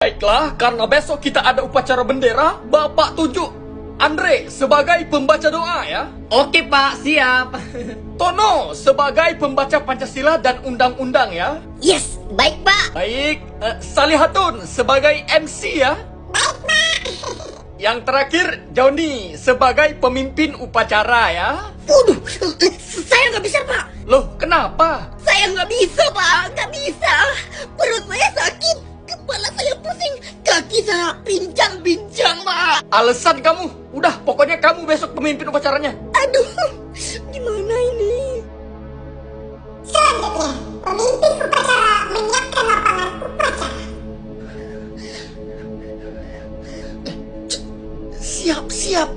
Baiklah, karena besok kita ada upacara bendera, Bapak tunjuk Andre sebagai pembaca doa ya. Oke Pak, siap. Tono sebagai pembaca Pancasila dan undang-undang ya. Yes, baik Pak. Baik, Salihatun sebagai MC ya. Baik Pak. Yang terakhir, Joni sebagai pemimpin upacara ya. Waduh, saya nggak bisa Pak. Loh, kenapa? Saya nggak bisa Pak, nggak bisa. Perut saya sakit, kepala saya pusing, kaki saya pincang-pincang Pak. Alasan kamu? Udah, pokoknya kamu besok pemimpin upacaranya. Aduh, gimana ini? Selanjutnya, pemimpin upacara menyiapkan lapangan upacara. Siap.